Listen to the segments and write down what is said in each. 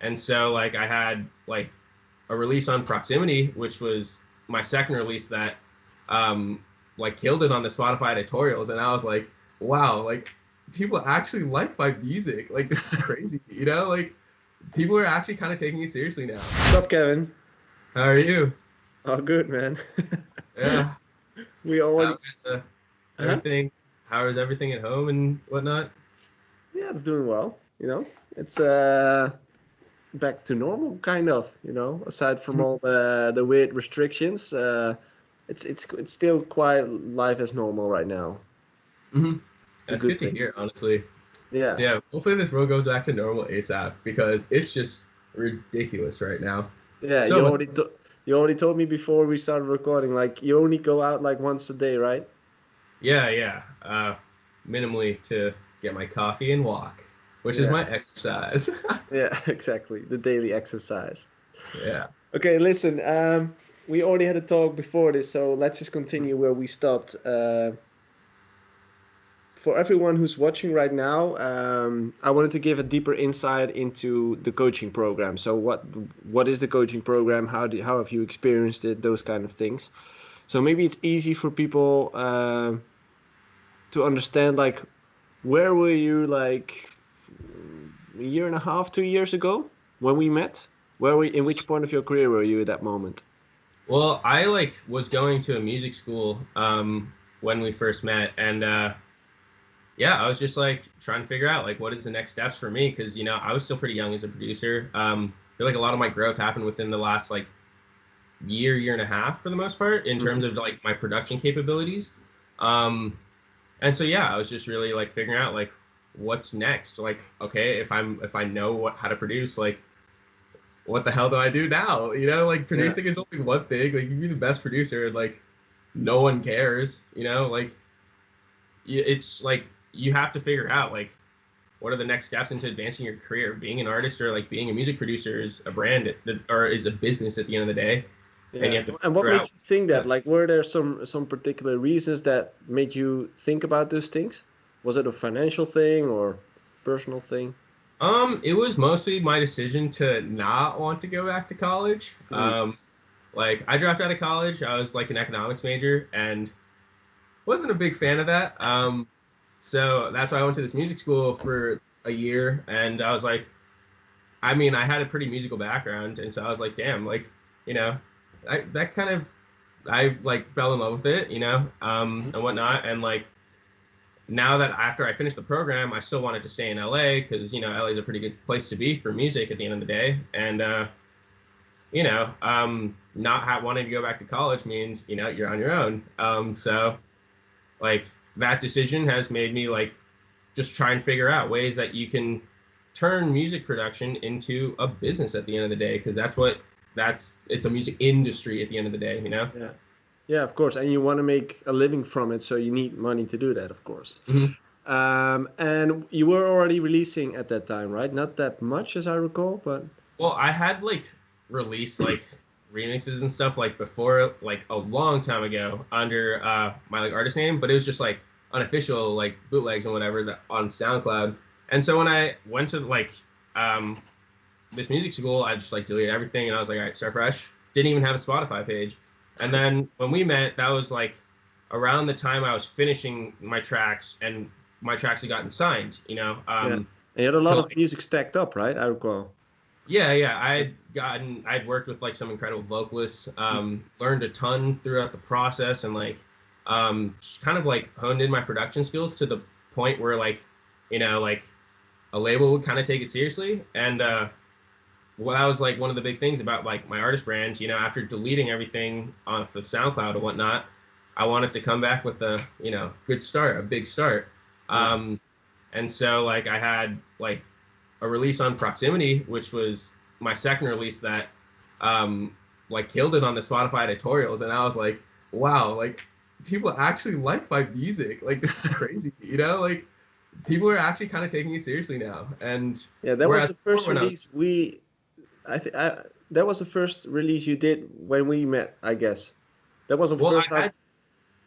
And so like I had like a release on Proximity, which was my second release that like killed it on the Spotify editorials, and I was like, wow, like people actually like my music. Like this is crazy, you know? Like people are actually kind of taking it seriously now. What's up, Kevin? How are you? Oh, good, man. Yeah. We How already, is huh? everything? How is everything at home and whatnot? Yeah, it's doing well. It's back to normal, kind of. Aside from all the weird restrictions, it's still quite life as normal right now. Mm-hmm. It's a That's good good to thing. hear, honestly. Yeah, Yeah, hopefully this world goes back to normal ASAP because it's just ridiculous right now. yeah. So much. You already told me before we started recording, like you only go out like once a day, right? Yeah, yeah. Minimally to get my coffee and walk, which is Yeah, my exercise. yeah, exactly. The daily exercise. Yeah. Okay, listen. We already had a talk before this, so let's just continue where we stopped. For everyone who's watching right now, I wanted to give a deeper insight into the coaching program. So, what is the coaching program? How have you experienced it? Those kind of things. So maybe it's easy for people to understand. Like, where were you like a year and a half, 2 years ago when we met? Where were in which point of your career were you at that moment? Well, I like was going to a music school when we first met, and yeah, I was just like trying to figure out like what is the next steps for me because I was still pretty young as a producer. I feel like a lot of my growth happened within the last like year and a half for the most part in terms Hmm. of like my production capabilities. Um, and so yeah, I was just really like figuring out like what's next. Like, okay, if I know how to produce, like what the hell do I do now? Like Yeah. producing is only one thing. Like you can be the best producer and like no one cares. Like it's like you have to figure out like what are the next steps into advancing your career. Being an artist or like being a music producer is a brand or is a business at the end of the day, and you Yeah. have to And what figure made out you think that? steps. Like, were there some particular reasons that made you think about those things? Was it a financial thing or personal thing? It was mostly my decision to not want to go back to college. Mm. Like I dropped out of college. I was like an economics major and wasn't a big fan of that. So that's why I went to this music school for a year, and I was like, I mean, I had a pretty musical background, and so I was like, damn, like, you know, that kind of I like fell in love with it, and whatnot, and like now that after I finished the program, I still wanted to stay in LA because LA is a pretty good place to be for music at the end of the day, and not wanting to go back to college means you're on your own. So like that decision has made me like just try and figure out ways that you can turn music production into a business at the end of the day because that's it's a music industry at the end of the day. Yeah. Yeah, of course. And you want to make a living from it, so you need money to do that, of course. Hmm. And you were already releasing at that time, right? Not that much, as I recall, but Well, I had like released like remixes and stuff like before like a long time ago under my like artist name, but it was just like unofficial like bootlegs and whatever that on SoundCloud. And so when I went to like um this music school, I just like deleted everything and I was like, all right, start fresh. Didn't even have a Spotify page. And then when we met, that was like around the time I was finishing my tracks and my tracks had gotten signed. yeah. And you had a To lot of like, music stacked up, right? I recall. yeah, yeah, I'd worked with like some incredible vocalists, learned a ton throughout the process and like, just kind of like honed in my production skills to the point where like a label would kind of take it seriously. And, what I was like one of the big things about like my artist brand, after deleting everything off of SoundCloud and whatnot, I wanted to come back with a good start, a big start. Yeah. Um, and so like I had like a release on Proximity, which was my second release that like killed it on the Spotify editorials, and I was like, wow, like people actually like my music. Like this is crazy, like people are actually kind of taking it seriously now. And Yeah, that was whereas the before first when I was release I think that was the first release you did when we met, I guess. That was the well, first time.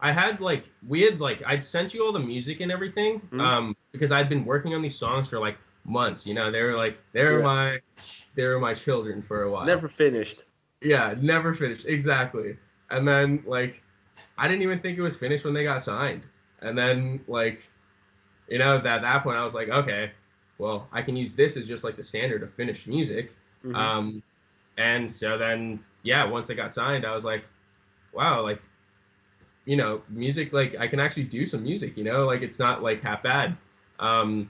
I had like we had like I'd sent you all the music and everything Hmm? because I'd been working on these songs for like months. They were Yeah. my they were my children for a while. Never finished. Yeah, never finished. Exactly. And then like I didn't even think it was finished when they got signed. And then like, you know, at that point I was like, okay, well, I can use this as just like the standard of finished music. Mm-hmm. And so then yeah, once I got signed, I was like, wow, like, you know, music, like I can actually do some music, you know, like it's not like half bad. Um,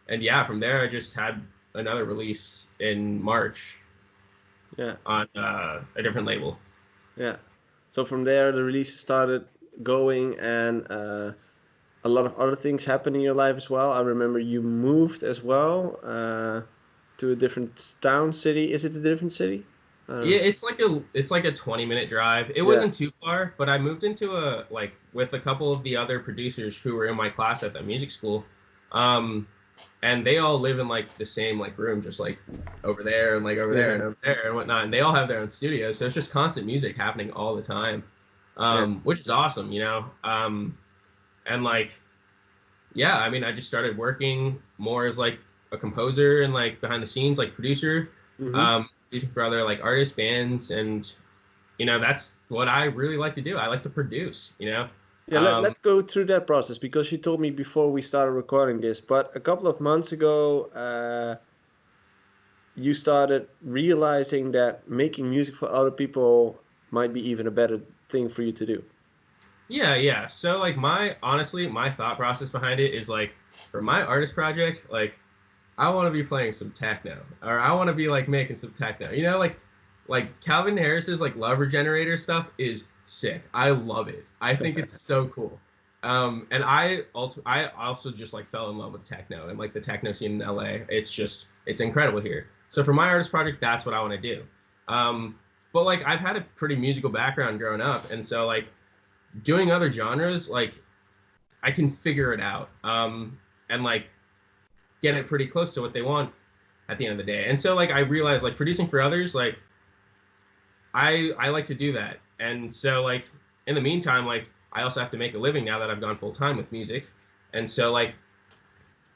and yeah, from there I just had another release in March. Yeah. On a different label. Yeah. So from there, the release started going, and a lot of other things happened in your life as well. I remember you moved as well to a different town, city. Is it a different city? Yeah, it's like a 20-minute drive. It Yeah. wasn't too far, but I moved into a like with a couple of the other producers who were in my class at that music school. Um, and they all live in like the same like room, just like over there and like over there and over there and whatnot. And they all have their own studios, so it's just constant music happening all the time, Yeah. which is awesome, you know. And like, yeah, I mean, I just started working more as like a composer and like behind the scenes, like producer, Mm-hmm. producing for other like artists, bands, and you know, that's what I really like to do. I like to produce, you know. Yeah, let's go through that process because you told me before we started recording this, but a couple of months ago, you started realizing that making music for other people might be even a better thing for you to do. Yeah. So like honestly, my thought process behind it is like for my artist project, like I want to be playing some techno or I want to be like making some techno. You know, like Calvin Harris's like Love Regenerator stuff is sick. I love it. I think it's so cool. And I also just like fell in love with techno and like the techno scene in LA. It's incredible here. So for my artist project, that's what I want to do. But like I've had a pretty musical background growing up, and so like doing other genres, like I can figure it out, and like get it pretty close to what they want at the end of the day. And so like I realized like producing for others, like I like to do that. And so like in the meantime, like I also have to make a living now that I've gone full time with music. And so like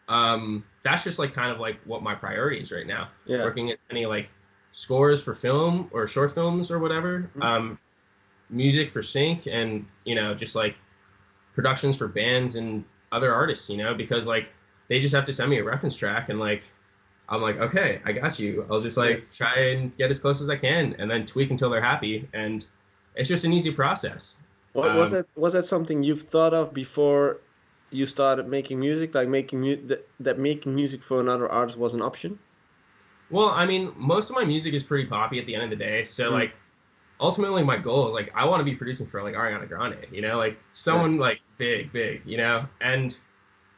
that's just like kind of like what my priority is right now. Yeah. Working at any like scores for film or short films or whatever. Mm-hmm. Music for sync and you know just like productions for bands and other artists, you know, because like they just have to send me a reference track and like I'm like, okay, I got you. I'll just like try and get as close as I can and then tweak until they're happy. And it's just an easy process. What was that something you've thought of before you started making music? Like that making music for another artist was an option? Well, I mean, most of my music is pretty poppy at the end of the day. So like ultimately my goal is like I want to be producing for like Ariana Grande, you know, like someone like big, you know, and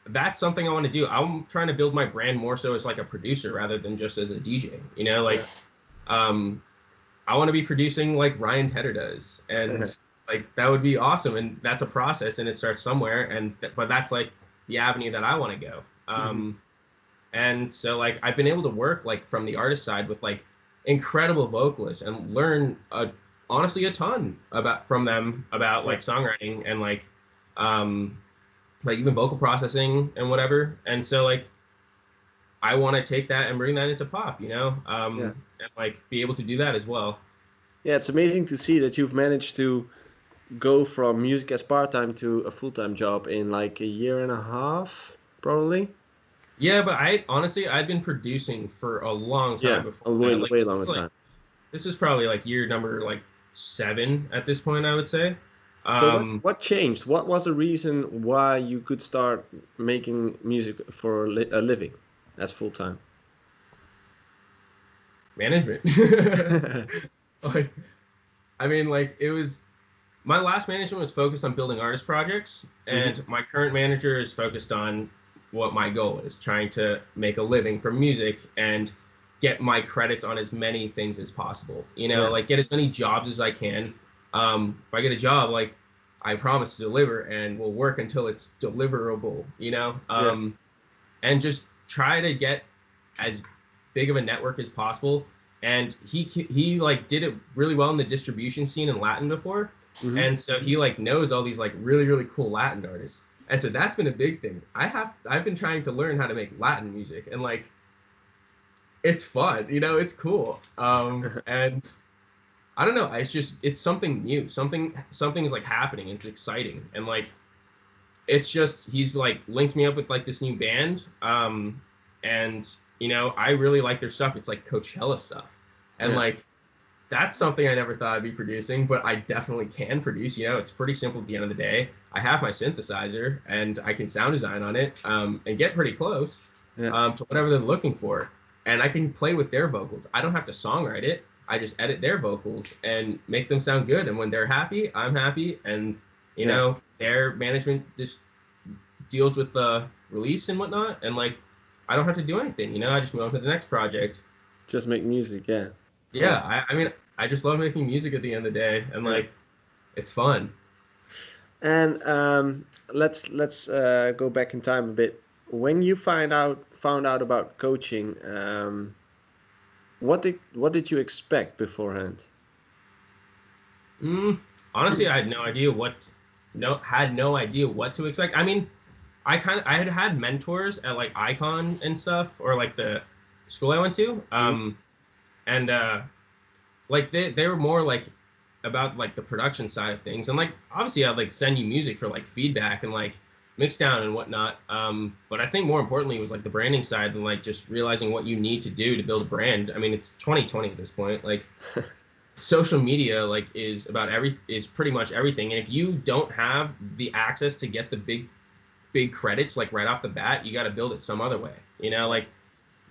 that's something I want to do. I'm trying to build my brand more so as like a producer rather than just as a DJ, you know, like I want to be producing like Ryan Tedder does, and like that would be awesome. And that's a process, and it starts somewhere, and but that's like the avenue that I want to go. And so like I've been able to work like from the artist side with like incredible vocalists and learn honestly a ton from them about like songwriting and like even vocal processing and whatever. And so like I want to take that and bring that into pop, you know, and like be able to do that as well. Yeah, it's amazing to see that you've managed to go from music as part-time to a full-time job in like a year and a half, probably. Yeah, but I'd been producing for a long time before. A way, way longer time. This is probably like year number like 7 at this point, I would say. So what changed? What was the reason why you could start making music for a living as full-time? Management. Like, I mean, like it was my last management was focused on building artist projects, and my current manager is focused on what my goal is, trying to make a living from music and get my credits on as many things as possible. You know, like get as many jobs as I can. If I get a job, like I promise to deliver, and we'll work until it's deliverable. You know, and just try to get as big of a network as possible. And he like did it really well in the distribution scene in Latin before, and so he like knows all these like really cool Latin artists. And so that's been a big thing. I've been trying to learn how to make Latin music, and like it's fun, it's cool. And I don't know, it's something new, something's like happening. It's exciting, and like it's just he's like linked me up with like this new band, and I really like their stuff. It's like Coachella stuff, and like that's something I never thought I'd be producing, but I definitely can produce. It's pretty simple at the end of the day. I have my synthesizer and I can sound design on it, and get pretty close to whatever they're looking for, and I can play with their vocals. I don't have to songwrite it. I just edit their vocals and make them sound good, and when they're happy, I'm happy, and their management just deals with the release and whatnot, and like I don't have to do anything. I just move on to the next project. Just make music, yeah. Yeah, awesome. I mean, I just love making music at the end of the day, and like it's fun. And let's go back in time a bit. When you found out about coaching, what did you expect beforehand? Honestly, I had no idea what to expect. I mean, I had mentors at like Icon and stuff, or like the school I went to, and like they were more like about like the production side of things, and like obviously I'd like send you music for like feedback and like mix down and whatnot, but I think more importantly it was like the branding side, and like just realizing what you need to do to build a brand. I mean, it's 2020 at this point, like social media like is pretty much everything, and if you don't have the access to get the big credits like right off the bat, you got to build it some other way. Like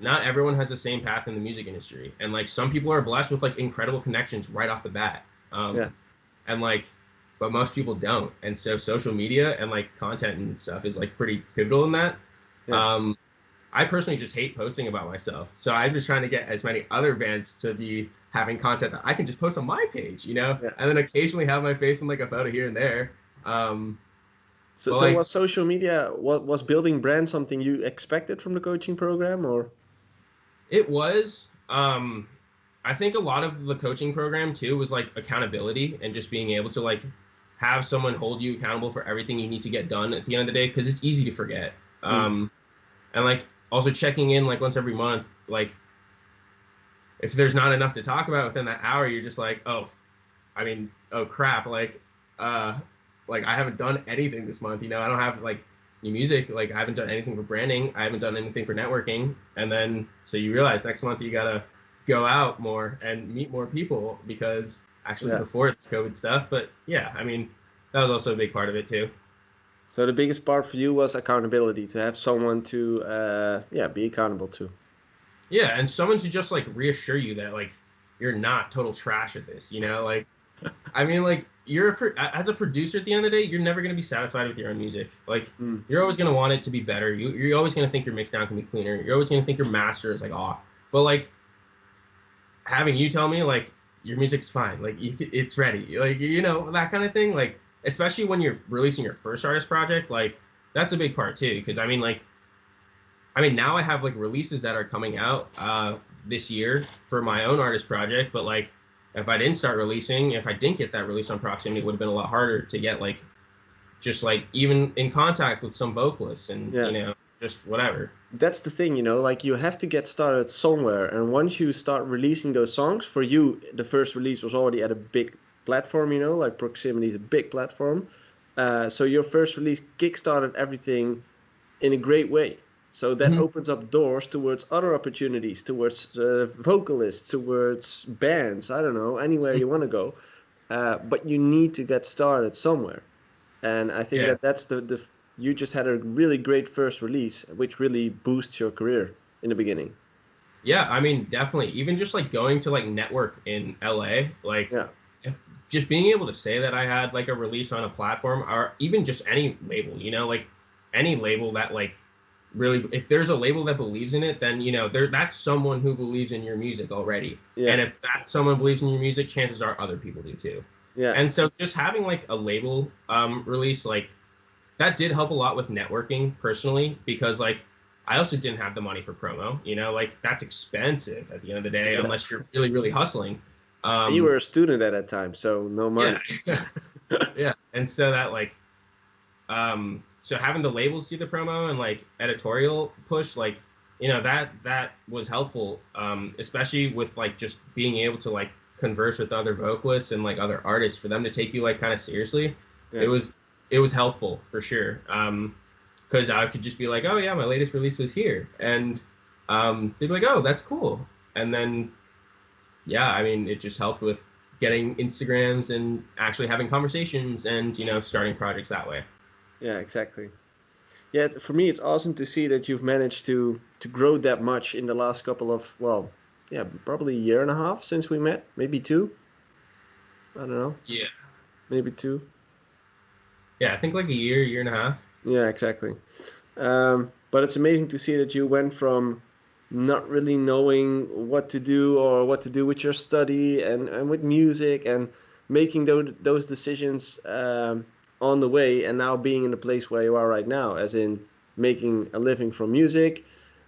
not everyone has the same path in the music industry, and like some people are blessed with like incredible connections right off the bat, and like but most people don't, and so social media and like content and stuff is like pretty pivotal in that. I personally just hate posting about myself, so I'm just trying to get as many other bands to be having content that I can just post on my page, and then occasionally have my face in like a photo here and there. So like, was social media, was building brand something you expected from the coaching program, or? It was. I think a lot of the coaching program too was like accountability, and just being able to like have someone hold you accountable for everything you need to get done at the end of the day, because it's easy to forget. And like also checking in like once every month, like if there's not enough to talk about within that hour, you're just like, oh crap, like I haven't done anything this month. I don't have like new music, like I haven't done anything for branding, I haven't done anything for networking, and then so you realize next month you gotta go out more and meet more people, because actually before this COVID stuff. But yeah, I mean, that was also a big part of it too. So the biggest part for you was accountability, to have someone to be accountable to. Yeah, and someone to just like reassure you that like you're not total trash at this, like I mean, like as a producer at the end of the day, you're never going to be satisfied with your own music. Like you're always going to want it to be better. You're always going to think your mix down can be cleaner. You're always going to think your master is like off. But like having you tell me like your music's fine, like it's ready, like that kind of thing, like especially when you're releasing your first artist project, like that's a big part too. Because I mean now I have like releases that are coming out this year for my own artist project, but like if I didn't start releasing, if I didn't get that release on Proximity, it would have been a lot harder to get like just like even in contact with some vocalists and just whatever. That's the thing, like you have to get started somewhere, and once you start releasing those songs, for you the first release was already at a big platform, like Proximity is a big platform, so your first release kickstarted everything in a great way. So that opens up doors towards other opportunities, towards vocalists, towards bands, I don't know, anywhere you want to go. But you need to get started somewhere. And I think that's you just had a really great first release, which really boosts your career in the beginning. Yeah, I mean, definitely. Even just like going to like network in LA, like just being able to say that I had like a release on a platform, or even just any label, like any label that like, really, if there's a label that believes in it, then that's someone who believes in your music already. And if that someone believes in your music, chances are other people do too. And so just having like a label release, like that did help a lot with networking personally, because like I also didn't have the money for promo, like that's expensive at the end of the day, unless you're really, really hustling. You were a student at that time, so no money. Yeah. And so that like so having the labels do the promo and like editorial push, like that was helpful, especially with like just being able to like converse with other vocalists and like other artists, for them to take you like kind of seriously. Yeah. It was helpful for sure. Because I could just be like, oh yeah, my latest release was here, and they'd be like, oh, that's cool. And then yeah, I mean, it just helped with getting Instagrams and actually having conversations and starting projects that way. Yeah, exactly. Yeah, for me, it's awesome to see that you've managed to grow that much in the last couple of, well, yeah, probably a year and a half since we met, maybe two. I don't know, Yeah. maybe two. Yeah, I think like a year and a half. Yeah, exactly. But it's amazing to see that you went from not really knowing what to do or what to do with your study and with music and making those decisions on the way, and now being in the place where you are right now, as in making a living from music,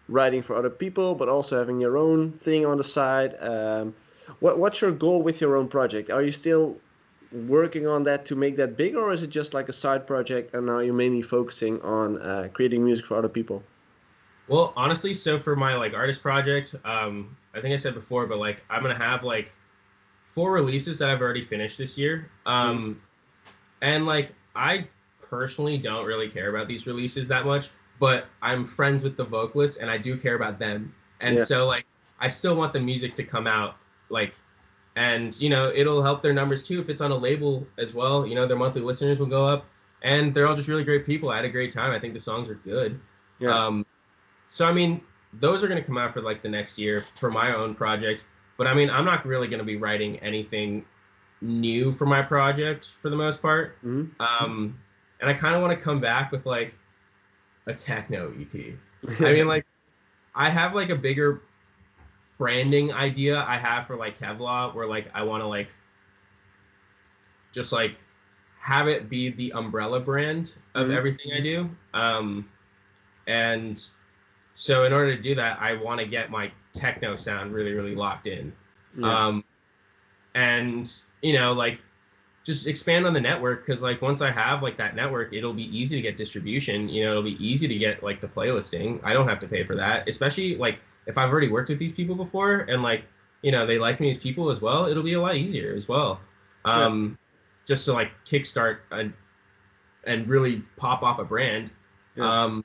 writing for other people, but also having your own thing on the side. What's your goal with your own project? Are you still working on that to make that bigger, or is it just like a side project and now you're mainly focusing on creating music for other people? Well, honestly, so for my like artist project, I think I said before, but like I'm gonna have like 4 releases that I've already finished this year. Mm. And like I personally don't really care about these releases that much, but I'm friends with the vocalists and I do care about them. And Yeah, so like I still want the music to come out, like, and it'll help their numbers too if it's on a label as well. Their monthly listeners will go up, and they're all just really great people. I had a great time. I think the songs are good. yeah, Um, so I mean, those are going to come out for like the next year for my own project. But I mean, I'm not really going to be writing anything new for my project for the most part. hmm And I kind of want to come back with like a techno EP. I mean, like I have like a bigger branding idea I have for like Kevlah, where like I want to like just like have it be the umbrella brand of hmm everything I do. And so in order to do that, I want to get my techno sound really, really locked in. yeah, Um, and like just expand on the network, because like once I have like that network, it'll be easy to get distribution. It'll be easy to get like the playlisting. I don't have to pay for that, especially like if I've already worked with these people before and like they like me as people as well. It'll be a lot easier as well. yeah, Just to like kickstart and really pop off a brand. yeah, Um,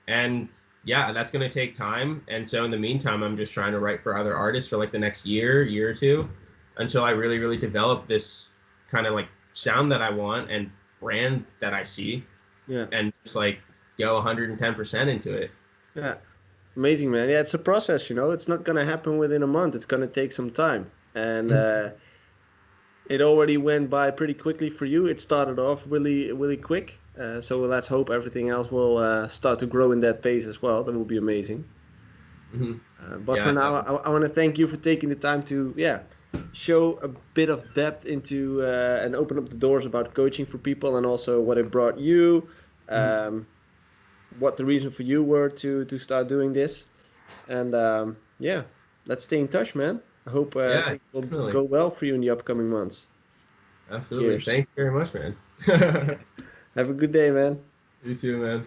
and yeah, that's going to take time. And so in the meantime, I'm just trying to write for other artists for like the next year or two, until I really, really develop this kind of like sound that I want and brand that I see, yeah, and just like go 110% into it. yeah. Amazing, man. Yeah, it's a process, you know. It's not gonna happen within a month. It's gonna take some time, and it already went by pretty quickly for you. It started off really, really quick. So let's hope everything else will start to grow in that pace as well. That will be amazing. Hmm. But for Yeah, now, definitely. I want to thank you for taking the time to, yeah, show a bit of depth into and open up the doors about coaching for people, and also what it brought you, Mhm. um, what the reason for you were to start doing this, and yeah, let's stay in touch, man. I hope Yeah, things will definitely. go well for you in the upcoming months, Absolutely. years. Thanks very much, man. Have a good day, man. You too, man.